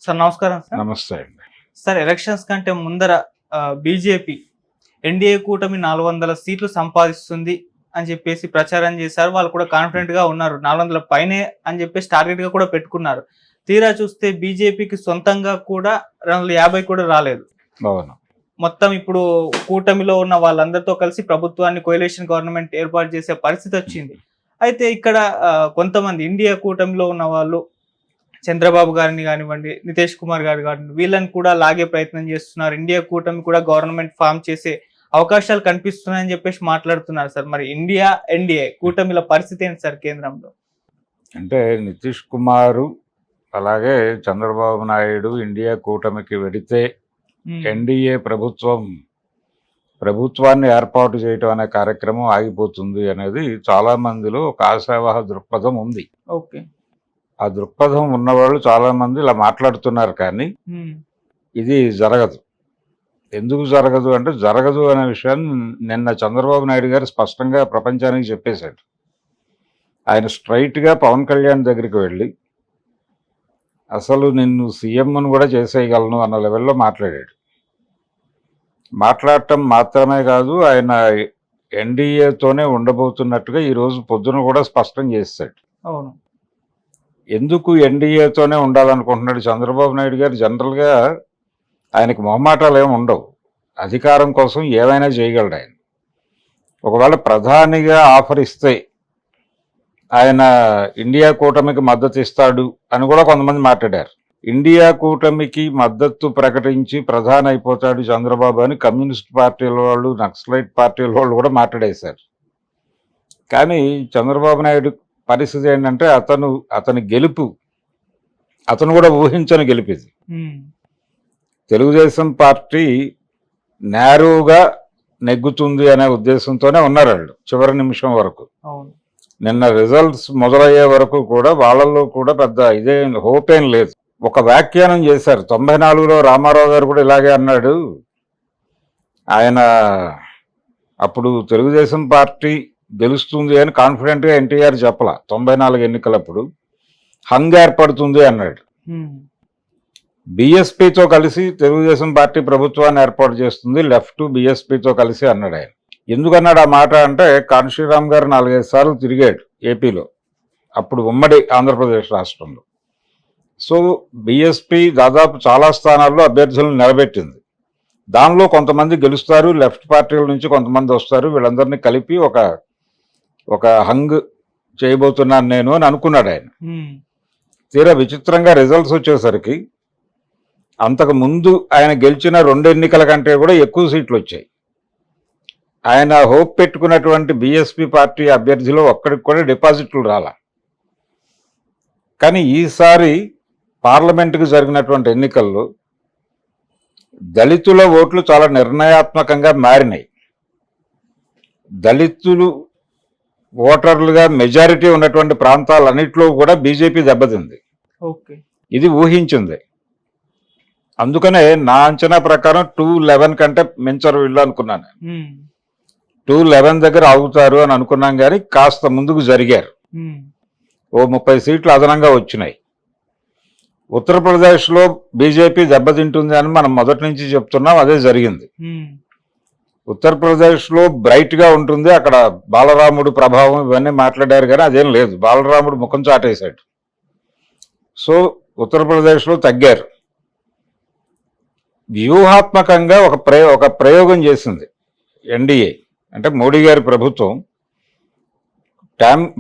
Sir నమస్కారం sir. నమస్తే అండి. సార్ ఎలక్షన్స్ కంటే ముందర బీజేపీ ఎన్డీఏ కూటమి 400 సీట్లు సంపాదిస్తుంది అని చెప్పేసి ప్రచారం చేశారు. వాళ్ళు కూడా కాన్ఫిడెంట్ గా ఉన్నారు. 400 పైనే అని చెప్పేసి టార్గెట్ గా కూడా పెట్టుకున్నారు. తీరా చూస్తే బీజేపీకి సొంతంగా కూడా 250 కూడా రాలేదు. అవును. మొత్తం ఇప్పుడు కూటమిలో ఉన్న వాళ్ళందరితో కలిసి ప్రభుత్వాన్ని కోalition గవర్నమెంట్ ఏర్పాటు చేసే పరిస్థితి వచ్చింది. అయితే ఇక్కడ కొంతమంది ఇండియా కూటమిలో ఉన్న వాళ్ళు చంద్రబాబు గారిని కానివ్వండి, నితీష్ కుమార్ గారు కానివ్వండి, వీళ్ళని కూడా లాగే ప్రయత్నం చేస్తున్నారు. ఇండియా కూటమి కూడా గవర్నమెంట్ ఫామ్ చేసే అవకాశాలు కనిపిస్తున్నాయని చెప్పేసి మాట్లాడుతున్నారు సార్. మరి ఇండియా ఎన్డీఏ కూటమిల పరిస్థితి ఏంటి సార్ కేంద్రంలో? అంటే నితీష్ కుమారు అలాగే చంద్రబాబు నాయుడు ఇండియా కూటమికి వెడితే ఎన్డీఏ ప్రభుత్వాన్ని ఏర్పాటు చేయటం అనే కార్యక్రమం ఆగిపోతుంది అనేది చాలా మందిలో ఒక ఆశావహ దృక్పథం ఉంది. ఓకే. ఆ దృక్పథం ఉన్నవాళ్ళు చాలా మంది ఇలా మాట్లాడుతున్నారు, కానీ ఇది జరగదు. ఎందుకు జరగదు అంటే, జరగదు అనే విషయాన్ని నిన్న చంద్రబాబు నాయుడు గారు స్పష్టంగా ప్రపంచానికి చెప్పేశాడు. ఆయన స్ట్రైట్గా పవన్ కళ్యాణ్ దగ్గరికి వెళ్ళి అసలు నిన్ను సీఎంను కూడా చేసేయగలను అన్న లెవెల్లో మాట్లాడాడు. మాట్లాడటం మాత్రమే కాదు, ఆయన ఎన్డీఏతోనే ఉండబోతున్నట్టుగా ఈరోజు పొద్దున కూడా స్పష్టం చేశాడు. అవును. ఎందుకు ఎన్డీఏతోనే ఉండాలనుకుంటున్నాడు చంద్రబాబు నాయుడు గారు? జనరల్గా ఆయనకు మొహమాటాలు ఏమి ఉండవు. అధికారం కోసం ఏమైనా చేయగలడు ఆయన. ఒకవేళ ప్రధానిగా ఆఫర్ ఇస్తే ఆయన ఇండియా కూటమికి మద్దతు ఇస్తాడు అని కూడా కొంతమంది మాట్లాడారు. ఇండియా కూటమికి మద్దతు ప్రకటించి ప్రధాని అయిపోతాడు చంద్రబాబు అని కమ్యూనిస్ట్ పార్టీల వాళ్ళు, నక్సలైట్ పార్టీల వాళ్ళు కూడా మాట్లాడేశారు. కానీ చంద్రబాబు నాయుడు పరిస్థితి ఏంటంటే, అతని గెలుపు అతను కూడా ఊహించని గెలుపు ఇది. తెలుగుదేశం పార్టీ నేరుగా నెగ్గుతుంది అనే ఉద్దేశంతోనే ఉన్నారు వాళ్ళు చివరి నిమిషం వరకు. నిన్న రిజల్ట్స్ మొదలయ్యే వరకు కూడా వాళ్ళల్లో కూడా పెద్ద ఇదే హోప్ ఏం లేదు. ఒక వ్యాఖ్యానం చేశారు 94లో రామారావు గారు కూడా ఇలాగే అన్నాడు. ఆయన అప్పుడు తెలుగుదేశం పార్టీ గెలుస్తుంది అని కాన్ఫిడెంట్గా ఎన్టీఆర్ చెప్పలా. 94 ఎన్నికలప్పుడు హంగ్ ఏర్పడుతుంది అన్నాడు. బీఎస్పీతో కలిసి తెలుగుదేశం పార్టీ ప్రభుత్వాన్ని ఏర్పాటు చేస్తుంది, లెఫ్ట్ బీఎస్పీతో కలిసి అన్నాడు ఆయన. ఎందుకన్నాడు ఆ మాట అంటే, కాన్షీరామ్ గారు 4-5 సార్లు తిరిగాడు ఏపీలో, అప్పుడు ఉమ్మడి ఆంధ్రప్రదేశ్ రాష్ట్రంలో. సో బీఎస్పీ దాదాపు చాలా స్థానాల్లో అభ్యర్థులను నిలబెట్టింది. దానిలో కొంతమంది గెలుస్తారు, లెఫ్ట్ పార్టీల నుంచి కొంతమంది వస్తారు, వీళ్ళందరినీ కలిపి ఒక హంగ్ చేయబోతున్నాను నేను అని అనుకున్నాడు ఆయన. తీరా విచిత్రంగా రిజల్ట్స్ వచ్చేసరికి అంతకు ముందు ఆయన గెలిచిన 2 ఎన్నికల కంటే కూడా ఎక్కువ సీట్లు వచ్చాయి. ఆయన హోప్ పెట్టుకున్నటువంటి బీఎస్పీ పార్టీ అభ్యర్థిలో ఒక్కడికి కూడా డిపాజిట్లు రాలా. కానీ ఈసారి పార్లమెంటుకు జరిగినటువంటి ఎన్నికల్లో దళితుల ఓట్లు చాలా నిర్ణయాత్మకంగా మారినాయి. దళితులు ఓటర్లుగా మెజారిటీ ఉన్నటువంటి ప్రాంతాలన్నింటిలో కూడా బీజేపీ దెబ్బతింది. ఇది ఊహించింది. అందుకనే నా అంచనా ప్రకారం 211 కంటే మించరు వీళ్ళు అనుకున్నాను. 211 దగ్గర ఆగుతారు అని అనుకున్నాం, కానీ కాస్త ముందుకు జరిగారు. ఓ 30 సీట్లు అదనంగా వచ్చినాయి. ఉత్తరప్రదేశ్లో బీజేపీ దెబ్బతింటుంది అని మనం మొదటి నుంచి చెప్తున్నాం, అదే జరిగింది. ఉత్తరప్రదేశ్లో బ్రైట్గా ఉంటుంది, అక్కడ బాలరాముడు ప్రభావం ఇవన్నీ మాట్లాడారు, కానీ అదేం లేదు. బాలరాముడు ముఖం చాటేశాడు. సో ఉత్తరప్రదేశ్లో తగ్గారు. వ్యూహాత్మకంగా ఒక ప్రయోగం చేసింది ఎన్డీఏ, అంటే మోడీ గారి ప్రభుత్వం.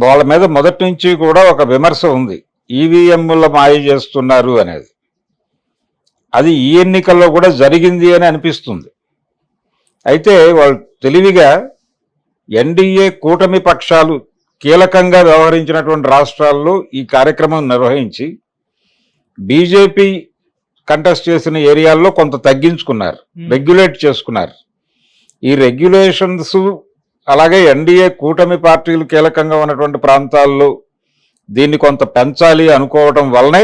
వాళ్ళ మీద మొదటి నుంచి కూడా ఒక విమర్శ ఉంది, ఈవీఎంల మాయ చేస్తున్నారు అనేది. అది ఈ ఎన్నికల్లో కూడా జరిగింది అని అనిపిస్తుంది. అయితే వాళ్ళు తెలివిగా ఎన్డీఏ కూటమి పక్షాలు కీలకంగా వ్యవహరించినటువంటి రాష్ట్రాల్లో ఈ కార్యక్రమం నిర్వహించి బీజేపీ కంటెస్ట్ చేసిన ఏరియాల్లో కొంత తగ్గించుకున్నారు, రెగ్యులేట్ చేసుకున్నారు. ఈ రెగ్యులేషన్స్ అలాగే ఎన్డీఏ కూటమి పార్టీలు కీలకంగా ఉన్నటువంటి ప్రాంతాల్లో దీన్ని కొంత పెంచాలి అనుకోవటం వల్లనే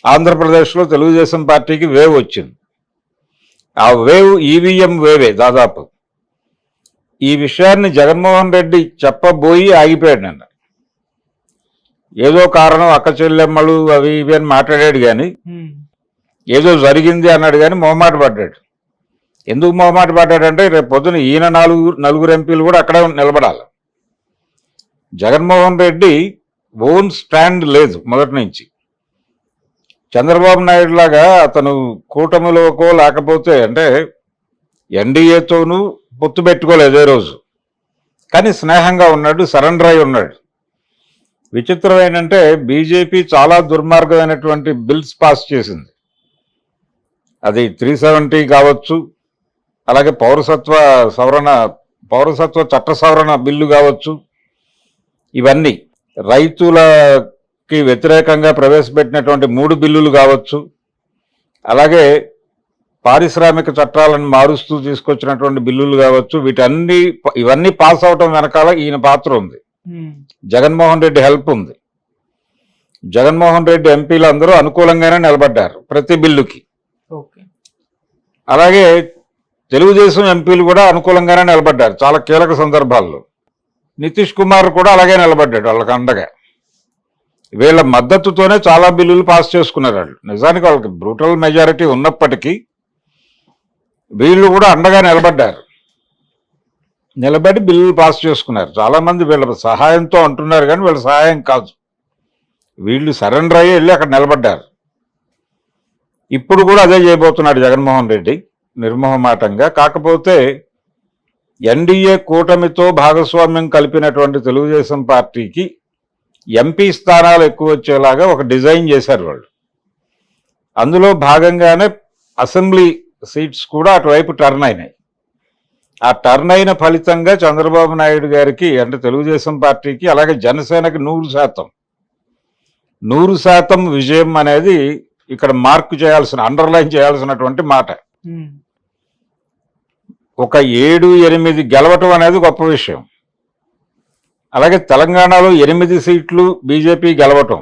ఆంధ్రప్రదేశ్లో తెలుగుదేశం పార్టీకి వేవ్ వచ్చింది. ఆ వేవ్ ఈవీఎం వేవే దాదాపు. ఈ విషయాన్ని జగన్మోహన్ రెడ్డి చెప్పబోయి ఆగిపోయాడు నిన్న. ఏదో కారణం అక్క చెల్లెమ్మలు అవి ఇవి అని మాట్లాడాడు, కానీ ఏదో జరిగింది అన్నాడు కానీ మొహమాట పడ్డాడు. ఎందుకు మొహమాట పడ్డాడంటే రేపు పొద్దున ఈయన నలుగురు ఎంపీలు కూడా అక్కడే నిలబడాలి. జగన్మోహన్ రెడ్డి ఓన్ స్టాండ్ లేదు మొదటి నుంచి. చంద్రబాబు నాయుడు లాగా అతను కూటమిలోకో లేకపోతే అంటే ఎన్డీఏతోనూ పొత్తు పెట్టుకోలేదు ఏ రోజు, కానీ స్నేహంగా ఉన్నాడు, సరెండర్ అయి ఉన్నాడు. విచిత్రం ఏంటంటే బీజేపీ చాలా దుర్మార్గమైనటువంటి బిల్స్ పాస్ చేసింది. అది 370 కావచ్చు, అలాగే పౌరసత్వ చట్ట సవరణ బిల్లు కావచ్చు, ఇవన్నీ రైతులకి వ్యతిరేకంగా ప్రవేశపెట్టినటువంటి 3 బిల్లులు కావచ్చు, అలాగే పారిశ్రామిక చట్టాలను మారుస్తూ తీసుకొచ్చినటువంటి బిల్లులు కావచ్చు, ఇవన్నీ పాస్ అవటం వెనకాల ఈయన పాత్ర ఉంది. జగన్మోహన్ రెడ్డి హెల్ప్ ఉంది. జగన్మోహన్ రెడ్డి ఎంపీలు అందరూ అనుకూలంగానే నిలబడ్డారు ప్రతి బిల్లుకి. అలాగే తెలుగుదేశం ఎంపీలు కూడా అనుకూలంగానే నిలబడ్డారు చాలా కీలక సందర్భాల్లో. నితీష్ కుమార్ కూడా అలాగే నిలబడ్డాడు వాళ్ళకి అండగా. వీళ్ళ మద్దతుతోనే చాలా బిల్లులు పాస్ చేసుకున్నారు వాళ్ళు. నిజానికి వాళ్ళకి బ్రూటల్ మెజారిటీ ఉన్నప్పటికీ వీళ్ళు కూడా అండగా నిలబడి బిల్లులు పాస్ చేసుకున్నారు. చాలామంది వీళ్ళ సహాయంతో అంటున్నారు కానీ వీళ్ళ సహాయం కాదు, వీళ్ళు సరెండర్ అయ్యి వెళ్ళి అక్కడ నిలబడ్డారు. ఇప్పుడు కూడా అదే చేయబోతున్నాడు జగన్మోహన్ రెడ్డి నిర్మోహమాటంగా. కాకపోతే ఎన్డీఏ కూటమితో భాగస్వామ్యం కలిపినటువంటి తెలుగుదేశం పార్టీకి ఎంపీ స్థానాలు ఎక్కువ వచ్చేలాగా ఒక డిజైన్ చేశారు వాళ్ళు. అందులో భాగంగానే అసెంబ్లీ సీట్స్ కూడా అటువైపు టర్న్ అయినాయి. ఆ టర్న్ అయిన ఫలితంగా చంద్రబాబు నాయుడు గారికి అంటే తెలుగుదేశం పార్టీకి అలాగే జనసేనకి 100% విజయం అనేది ఇక్కడ అండర్లైన్ చేయాల్సినటువంటి మాట. ఒక 7-8 గెలవటం అనేది గొప్ప విషయం. అలాగే తెలంగాణలో 8 సీట్లు బీజేపీ గెలవటం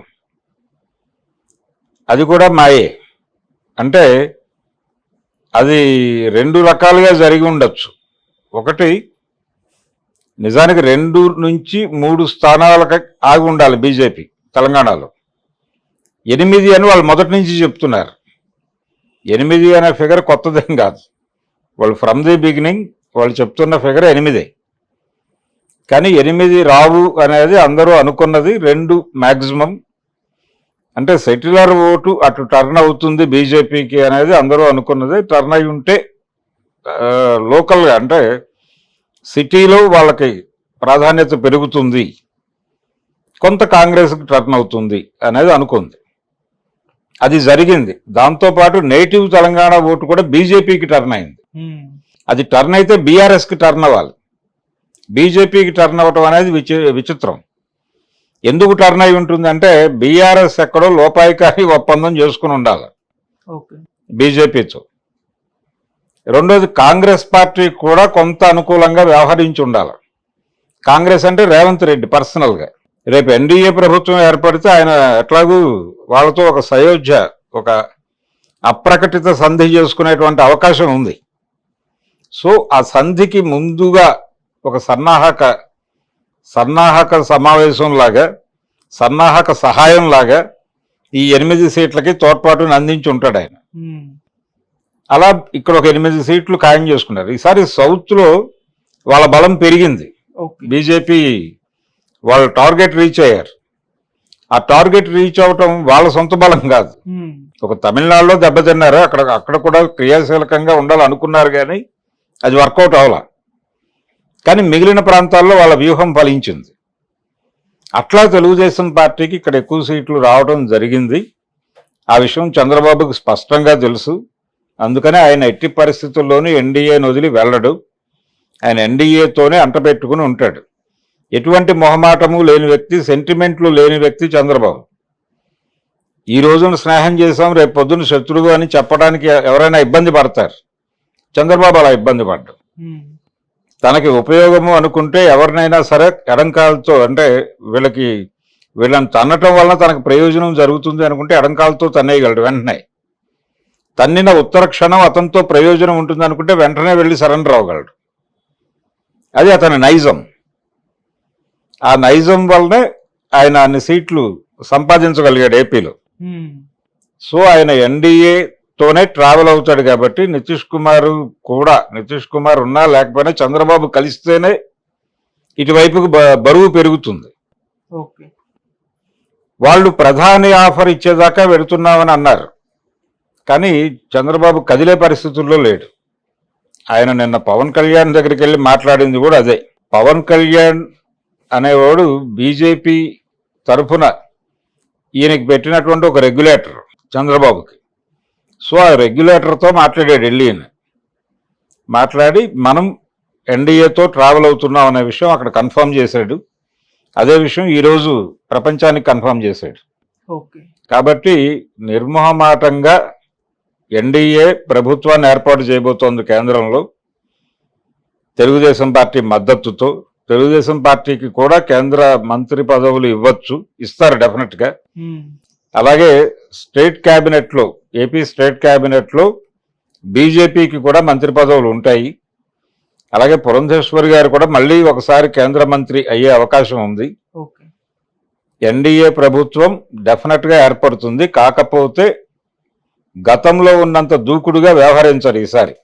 అది కూడా మాయే. అంటే అది 2 రకాలుగా జరిగి ఉండొచ్చు. ఒకటి, నిజానికి 2 నుంచి 3 స్థానాలకు ఆగి ఉండాలి బీజేపీ తెలంగాణలో. 8 అని వాళ్ళు మొదటి నుంచి చెప్తున్నారు. 8 అనే ఫిగర్ కొత్తదేం కాదు, వాళ్ళు ఫ్రమ్ ది బిగినింగ్ వాళ్ళు చెప్తున్న ఫిగర్ 8. కానీ 8 రావు అనేది అందరూ అనుకున్నది. 2 మ్యాక్సిమం. అంటే సెటిలర్ ఓటు అటు టర్న్ అవుతుంది బీజేపీకి అనేది అందరూ అనుకున్నది. టర్న్ అయి ఉంటే లోకల్గా అంటే సిటీలో వాళ్ళకి ప్రాధాన్యత పెరుగుతుంది, కొంత కాంగ్రెస్కి టర్న్ అవుతుంది అనేది అనుకుంది. అది జరిగింది. దాంతోపాటు నేటివ్ తెలంగాణ ఓటు కూడా బీజేపీకి టర్న్ అయింది. అది టర్న్ అయితే బీఆర్ఎస్కి టర్న్ అవ్వాలి. బీజేపీకి టర్న్ అవ్వటం అనేది విచిత్రం. ఎందుకు టర్న్ అయి ఉంటుందంటే బీఆర్ఎస్ ఎక్కడో లోపాయికారి ఒప్పందం చేసుకుని ఉండాలి బీజేపీతో. రెండోది, కాంగ్రెస్ పార్టీ కూడా కొంత అనుకూలంగా వ్యవహరించి ఉండాలి. కాంగ్రెస్ అంటే రేవంత్ రెడ్డి పర్సనల్గా. రేపు ఎన్డీఏ ప్రభుత్వం ఏర్పడితే ఆయన ఎట్లాగూ వాళ్ళతో ఒక ఒక అప్రకటిత సంధి చేసుకునేటువంటి అవకాశం ఉంది. సో ఆ సంధికి ముందుగా ఒక సన్నాహక సమావేశంలాగా, సన్నాహక సహాయంలాగా ఈ 8 సీట్లకి తోడ్పాటును అందించి ఉంటాడు ఆయన. అలా ఇక్కడ ఒక 8 సీట్లు ఖాయం చేసుకున్నారు. ఈసారి సౌత్లో వాళ్ళ బలం పెరిగింది. బీజేపీ వాళ్ళు టార్గెట్ రీచ్ అయ్యారు. ఆ టార్గెట్ రీచ్ అవటం వాళ్ళ సొంత బలం కాదు. ఒక తమిళనాడులో దెబ్బతిన్నారు, అక్కడ కూడా క్రియాశీలకంగా ఉండాలనుకున్నారు కానీ అది వర్కౌట్ అవ్వాల. కానీ మిగిలిన ప్రాంతాల్లో వాళ్ళ వ్యూహం ఫలించింది. అట్లా తెలుగుదేశం పార్టీకి ఇక్కడ ఎక్కువ సీట్లు రావడం జరిగింది. ఆ విషయం చంద్రబాబుకు స్పష్టంగా తెలుసు. అందుకనే ఆయన ఎట్టి పరిస్థితుల్లోనూ ఎన్డీఏను వదిలి వెళ్ళడు. ఆయన ఎన్డీఏతోనే అంటపెట్టుకుని ఉంటాడు. ఎటువంటి మొహమాటము లేని వ్యక్తి, సెంటిమెంట్లు లేని వ్యక్తి చంద్రబాబు. ఈ రోజున స్నేహం చేశాం, రేపు పొద్దున్న శత్రువు అని చెప్పడానికి ఎవరైనా ఇబ్బంది పడతారు. చంద్రబాబు అలా ఇబ్బంది పడ్డాడు. తనకి ఉపయోగము అనుకుంటే ఎవరినైనా సరే ఎడంకాలతో, అంటే వీళ్ళని తన్నటం వలన తనకు ప్రయోజనం జరుగుతుంది అనుకుంటే ఎడంకాలతో తన్నేయగలడు వెంటనే. తన్నిన ఉత్తర క్షణం అతనితో ప్రయోజనం ఉంటుంది అనుకుంటే వెంటనే వెళ్ళి సరెండర్ అవ్వగలడు. అది అతని నైజం. ఆ నైజం వల్లనే ఆయన అన్ని సీట్లు సంపాదించగలిగాడు ఏపీలో. సో ఆయన ఎన్డీఏ తోనే ట్రావెల్ అవుతాడు కాబట్టి నితీష్ కుమార్ ఉన్నా లేకపోయినా చంద్రబాబు కలిస్తేనే ఇటువైపుకు బరువు పెరుగుతుంది. ఓకే. వాళ్ళు ప్రధాని ఆఫర్ ఇచ్చేదాకా వెళుతున్నామని అన్నారు, కానీ చంద్రబాబు కదిలే పరిస్థితుల్లో లేడు. ఆయన నిన్న పవన్ కళ్యాణ్ దగ్గరికి వెళ్ళి మాట్లాడింది కూడా అదే. పవన్ కళ్యాణ్ అనేవాడు బీజేపీ తరఫున ఈయనకి పెట్టినటువంటి ఒక రెగ్యులేటర్ చంద్రబాబుకి. సో ఆ రెగ్యులేటర్తో మాట్లాడాడు వెళ్ళి, మాట్లాడి మనం ఎన్డీఏతో ట్రావెల్ అవుతున్నాం అనే విషయం అక్కడ కన్ఫర్మ్ చేశాడు. అదే విషయం ఈరోజు ప్రపంచానికి కన్ఫర్మ్ చేశాడు. ఓకే. కాబట్టి నిర్మోహమాటంగా ఎన్డీఏ ప్రభుత్వాన్ని ఏర్పాటు చేయబోతోంది కేంద్రంలో తెలుగుదేశం పార్టీ మద్దతుతో. తెలుగుదేశం పార్టీకి కూడా కేంద్ర మంత్రి పదవులు ఇస్తారు డెఫినెట్గా. అలాగే స్టేట్ క్యాబినెట్లో, ఏపీ స్టేట్ క్యాబినెట్లో బీజేపీకి కూడా మంత్రి పదవులు ఉంటాయి. అలాగే పురంధేశ్వరి గారు కూడా మళ్ళీ ఒకసారి కేంద్ర మంత్రి అయ్యే అవకాశం ఉంది. ఎన్డీఏ ప్రభుత్వం డెఫినెట్గా ఏర్పడుతుంది. కాకపోతే గతంలో ఉన్నంత దూకుడుగా వ్యవహరించారు ఈసారి.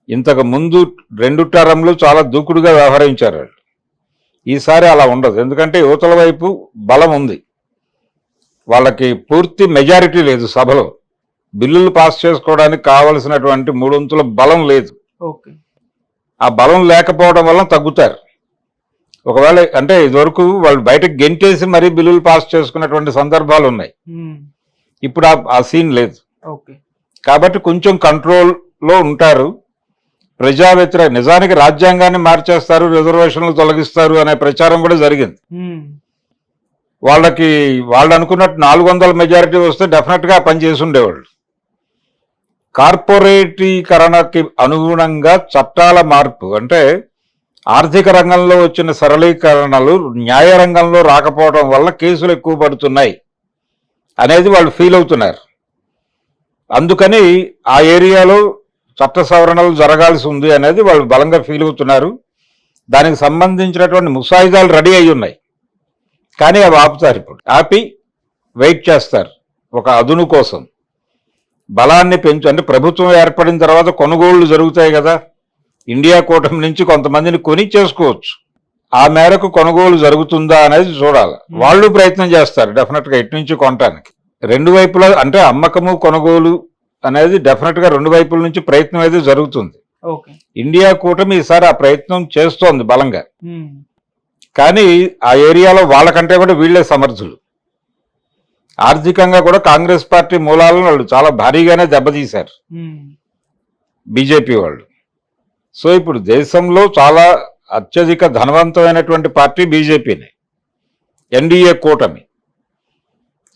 ఇంతకు ముందు 2 టర్మ్లు చాలా దూకుడుగా వ్యవహరించారు వాళ్ళు. ఈసారి అలా ఉండదు, ఎందుకంటే యువతల వైపు బలం ఉంది. వాళ్ళకి పూర్తి మెజారిటీ లేదు సభలో. బిల్లులు పాస్ చేసుకోవడానికి కావలసినటువంటి 3/4 బలం లేదు. ఆ బలం లేకపోవడం వల్ల తగ్గుతారు. ఒకవేళ అంటే ఇదివరకు వాళ్ళు బయటకు గెంటేసి మరీ బిల్లులు పాస్ చేసుకున్నటువంటి సందర్భాలు ఉన్నాయి. ఇప్పుడు ఆ సీన్ లేదు. కాబట్టి కొంచెం కంట్రోల్లో ఉంటారు. ప్రజా వ్యతిరేక, నిజానికి రాజ్యాంగాన్ని మార్చేస్తారు, రిజర్వేషన్లు తొలగిస్తారు అనే ప్రచారం కూడా జరిగింది. వాళ్ళు అనుకున్నట్టు 400 మెజారిటీ వస్తే డెఫినెట్గా పని చేసి ఉండేవాళ్ళు. కార్పొరేటీకరణకి అనుగుణంగా చట్టాల మార్పు, అంటే ఆర్థిక రంగంలో వచ్చిన సరళీకరణలు న్యాయ రంగంలో రాకపోవడం వల్ల కేసులు ఎక్కువ పడుతున్నాయి అనేది వాళ్ళు ఫీల్ అవుతున్నారు. అందుకని ఆ ఏరియాలో చట్ట సవరణలు జరగాల్సి ఉంది అనేది వాళ్ళు బలంగా ఫీల్ అవుతున్నారు. దానికి సంబంధించినటువంటి ముసాయిదాలు రెడీ అయి ఉన్నాయి, కానీ అవి ఆపుతారు. ఇప్పుడు ఆపి వెయిట్ చేస్తారు ఒక అదును కోసం. బలాన్ని అంటే ప్రభుత్వం ఏర్పడిన తర్వాత కొనుగోళ్లు జరుగుతాయి కదా, ఇండియా కూటమి నుంచి కొంతమందిని కొని చేసుకోవచ్చు. ఆ మేరకు కొనుగోలు జరుగుతుందా అనేది చూడాలి. వాళ్ళు ప్రయత్నం చేస్తారు డెఫినెట్గా ఇటు నుంచి కొనటానికి. 2 వైపులా అంటే అమ్మకము కొనుగోలు అనేది డెఫినెట్గా 2 వైపుల నుంచి ప్రయత్నం అయితే జరుగుతుంది. ఇండియా కూటమి ఈసారి ఆ ప్రయత్నం చేస్తోంది బలంగా. కానీ ఆ ఏరియాలో వాళ్ళకంటే కూడా వీళ్లే సమర్థులు. ఆర్థికంగా కూడా కాంగ్రెస్ పార్టీ మూలాలను వాళ్ళు చాలా భారీగానే దెబ్బతీశారు బీజేపీ వాళ్ళు. సో ఇప్పుడు దేశంలో చాలా అత్యధిక ధనవంతమైనటువంటి పార్టీ బీజేపీనే, ఎన్డీఏ కూటమి.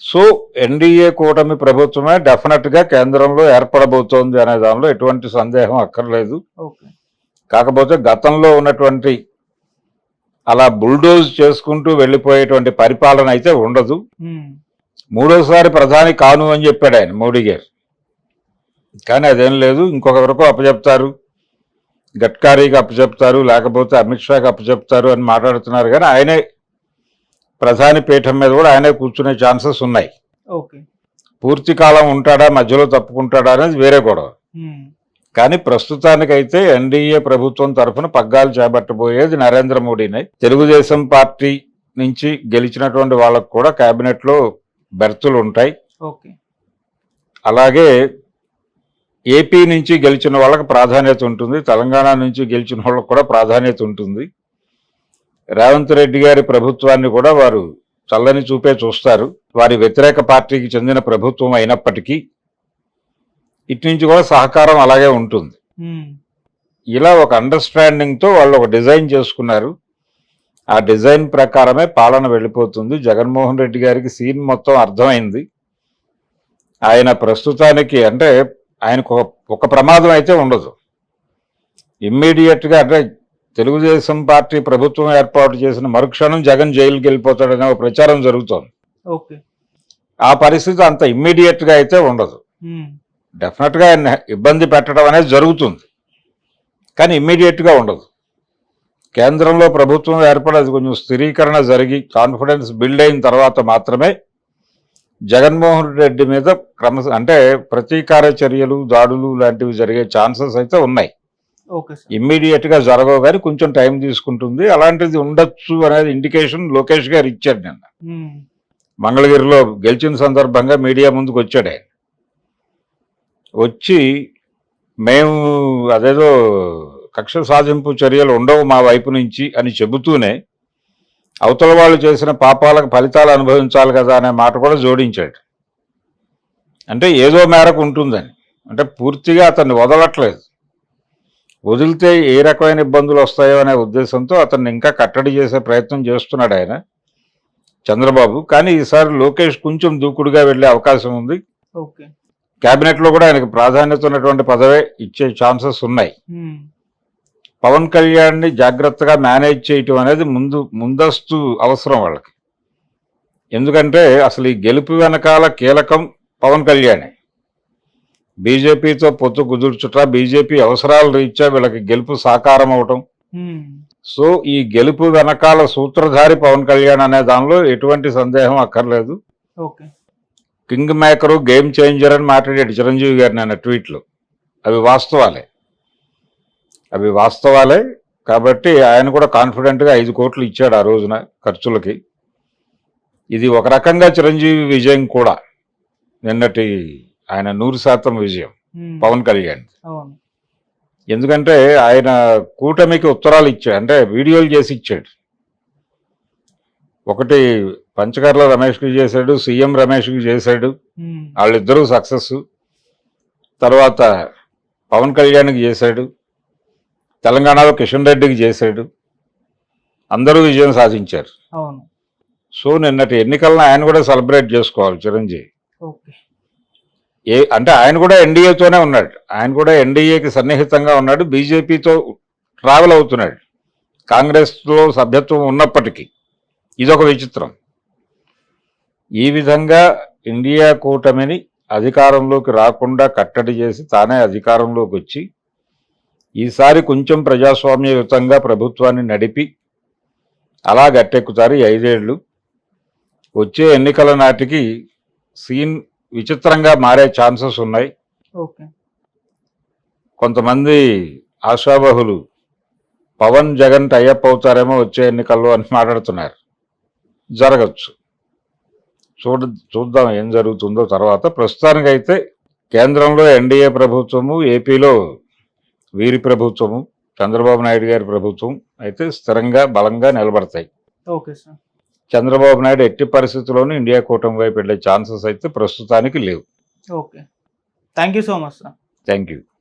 సో ఎన్డీఏ కూటమి ప్రభుత్వమే డెఫినెట్గా కేంద్రంలో ఏర్పడబోతోంది అనే దానిలో ఎటువంటి సందేహం అక్కర్లేదు. కాకపోతే గతంలో ఉన్నటువంటి అలా బుల్డోజ్ చేసుకుంటూ వెళ్ళిపోయేటువంటి పరిపాలన అయితే ఉండదు. 3వ సారి ప్రధాని కాను అని చెప్పాడు ఆయన, మోడీ గారు. కానీ అదేం లేదు, ఇంకొక వరకు అప్పచెప్తారు, గడ్కరీకి అప్పచెప్తారు, లేకపోతే అమిత్ షాకి అప్పచెప్తారు అని మాట్లాడుతున్నారు. కానీ ఆయనే ప్రధాని పీఠం మీద కూడా ఆయనే కూర్చునే ఛాన్సెస్ ఉన్నాయి. పూర్తి కాలం ఉంటాడా, మధ్యలో తప్పుకుంటాడా అనేది వేరే గొడవ. కానీ ప్రస్తుతానికైతే ఎన్డీఏ ప్రభుత్వం తరఫున పగ్గాలు చేపట్టబోయేది నరేంద్ర మోడీనే. తెలుగుదేశం పార్టీ నుంచి గెలిచినటువంటి వాళ్ళకు కూడా కేబినెట్లో బెర్తులు ఉంటాయి. అలాగే ఏపీ నుంచి గెలిచిన వాళ్ళకి ప్రాధాన్యత ఉంటుంది, తెలంగాణ నుంచి గెలిచిన వాళ్ళకు కూడా ప్రాధాన్యత ఉంటుంది. రేవంత్ రెడ్డి గారి ప్రభుత్వాన్ని కూడా వారు చల్లని చూపే చూస్తారు. వారి వ్యతిరేక పార్టీకి చెందిన ప్రభుత్వం అయినప్పటికీ ఇటు నుంచి కూడా సహకారం అలాగే ఉంటుంది. ఇలా ఒక అండర్స్టాండింగ్తో వాళ్ళు ఒక డిజైన్ చేసుకున్నారు. ఆ డిజైన్ ప్రకారమే పాలన వెళ్ళిపోతుంది. జగన్మోహన్ రెడ్డి గారికి సీన్ మొత్తం అర్థమైంది. ఆయన ప్రస్తుతానికి అంటే ఆయనకు ఒక ప్రమాదం అయితే ఉండదు. ఇమ్మీడియట్గా అంటే తెలుగుదేశం పార్టీ ప్రభుత్వం ఏర్పాటు చేసిన మరుక్షణం జగన్ జైలుకి వెళ్ళిపోతాడనే ఒక ప్రచారం జరుగుతోంది. ఆ పరిస్థితి అంత ఇమ్మీడియట్గా అయితే ఉండదు. డెఫినెట్గా ఆయన ఇబ్బంది పెట్టడం అనేది జరుగుతుంది, కానీ ఇమ్మీడియట్గా ఉండదు. కేంద్రంలో ప్రభుత్వం ఏర్పడి అది కొంచెం స్థిరీకరణ జరిగి కాన్ఫిడెన్స్ బిల్డ్ అయిన తర్వాత మాత్రమే జగన్మోహన్ రెడ్డి మీద అంటే ప్రతీకార చర్యలు దాడులు లాంటివి జరిగే ఛాన్సెస్ అయితే ఉన్నాయి. Okay sir. ఇమ్మీడియట్ గా జరగవు కానీ కొంచెం టైం తీసుకుంటుంది. అలాంటిది ఉండొచ్చు అనేది ఇండికేషన్ లోకేష్ గారు ఇచ్చాడు నిన్న. ఉమ్. మంగళగిరిలో గెలిచిన సందర్భంగా మీడియా ముందుకు వచ్చాడు ఆయన. వచ్చి మేము అదేదో కక్ష సాధింపు చర్యలు ఉండవు మా వైపు నుంచి అని చెబుతూనే అవతల వాళ్ళు చేసిన పాపాలకు ఫలితాలు అనుభవించాలి కదా అనే మాట కూడా జోడించాడు. అంటే ఏదో మేరకు ఉంటుందని, అంటే పూర్తిగా అతన్ని వదలట్లేదు. వదిలితే ఏ రకమైన ఇబ్బందులు వస్తాయో అనే ఉద్దేశంతో అతన్ని ఇంకా కట్టడి చేసే ప్రయత్నం చేస్తున్నాడు ఆయన చంద్రబాబు. కానీ ఈసారి లోకేష్ కొంచెం దూకుడుగా వెళ్ళే అవకాశం ఉంది. ఓకే. కేబినెట్ లో కూడా ఆయనకు ప్రాధాన్యత ఉన్నటువంటి పదవే ఇచ్చే ఛాన్సెస్ ఉన్నాయి. ఉమ్. పవన్ కళ్యాణ్ని జాగ్రత్తగా మేనేజ్ చేయటం అనేది ముందస్తు అవసరం వాళ్ళకి. ఎందుకంటే అసలు ఈ గెలుపు వెనకాల కీలకం పవన్ కళ్యాణే. బీజేపీతో పొత్తు కుదుర్చుట, బీజేపీ అవసరాల రీత్యా వీళ్ళకి గెలుపు సాకారం అవటం. ఉమ్. సో ఈ గెలుపు వెనకాల సూత్రధారి పవన్ కళ్యాణ్ అనే దానిలో ఎటువంటి సందేహం అక్కర్లేదు. Okay. King maker, game changer అని మాట్లాడాడు చిరంజీవి గారు నిన్న ట్వీట్లో. అవి వాస్తవాలే కాబట్టి ఆయన కూడా కాన్ఫిడెంట్గా 5 కోట్లు ఇచ్చాడు ఆ రోజున ఖర్చులకి. ఇది ఒక రకంగా చిరంజీవి విజయం కూడా, నిన్నటి ఆయన 100% విజయం పవన్ కళ్యాణ్. అవును. ఎందుకంటే ఆయన కూటమికి ఉత్తరాలు ఇచ్చాడు, అంటే వీడియోలు చేసి ఇచ్చాడు. ఒకటి పంచకర్ల రమేష్కి చేశాడు, సీఎం రమేష్కి చేశాడు, వాళ్ళిద్దరూ సక్సెస్. తర్వాత పవన్ కళ్యాణ్కి చేశాడు, తెలంగాణలో కిషన్ రెడ్డికి చేశాడు, అందరూ విజయం సాధించారు. అవును. సో నిన్నటి ఎన్నికలను ఆయన కూడా సెలబ్రేట్ చేసుకోవాలి చిరంజీవి. ఓకే. అంటే ఆయన కూడా ఎన్డీఏతోనే ఉన్నాడు, ఆయన కూడా ఎన్డీఏకి సన్నిహితంగా ఉన్నాడు, బీజేపీతో ట్రావెల్ అవుతున్నాడు, కాంగ్రెస్లో సభ్యత్వం ఉన్నప్పటికీ. ఇదొక విచిత్రం. ఈ విధంగా ఇండియా కూటమిని అధికారంలోకి రాకుండా కట్టడి చేసి తానే అధికారంలోకి వచ్చి ఈసారి కొంచెం ప్రజాస్వామ్యయుతంగా ప్రభుత్వాన్ని నడిపి అలా గట్టెక్కుతారు ఈ 5 ఏళ్ళు. వచ్చే ఎన్నికల నాటికి సీన్ విచిత్రంగా మారే ఛాన్సెస్ ఉన్నాయి. ఓకే. కొంతమంది ఆశావహులు పవన్ జగన్ టైఅప్ అవుతారేమో వచ్చే ఎన్నికల్లో అని మాట్లాడుతున్నారు. జరగచ్చు, చూద్దాం ఏం జరుగుతుందో తర్వాత. ప్రస్తుతానికైతే కేంద్రంలో ఎన్డీఏ ప్రభుత్వము, ఏపీలో వీరి ప్రభుత్వము, చంద్రబాబు నాయుడు గారి ప్రభుత్వం అయితే స్థిరంగా బలంగా నిలబడతాయి. Okay sir. చంద్రబాబు నాయుడు ఎట్టి పరిస్థితుల్లోనూ ఇండియా కూటమి వైపు వెళ్ళే ఛాన్సెస్ అయితే ప్రస్తుతానికి లేవు. Okay. Thank you so much sir. Thank you.